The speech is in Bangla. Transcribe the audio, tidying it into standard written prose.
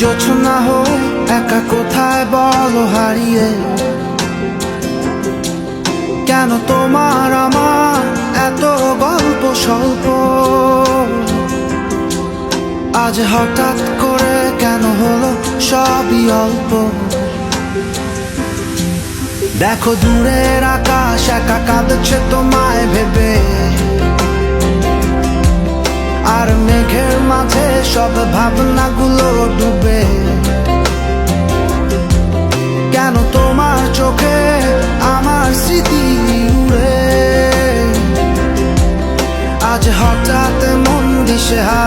জোছনা হয়ে একা কোথায় বলো হারিয়ে, কেন তোমার আমার এত গল্প স্বল্প, আজ হঠাৎ করে কেন হলো সবই অল্প। দেখো দূরের আকাশ একা কাঁদছে তোমায় ভেবে, আর মেঘের মাঝে সব ভাবনাগুলো ডুবে। কেন তোমার চোখে আমার স্মৃতি উড়ে, আজ হঠাৎ মন দিশেহারা।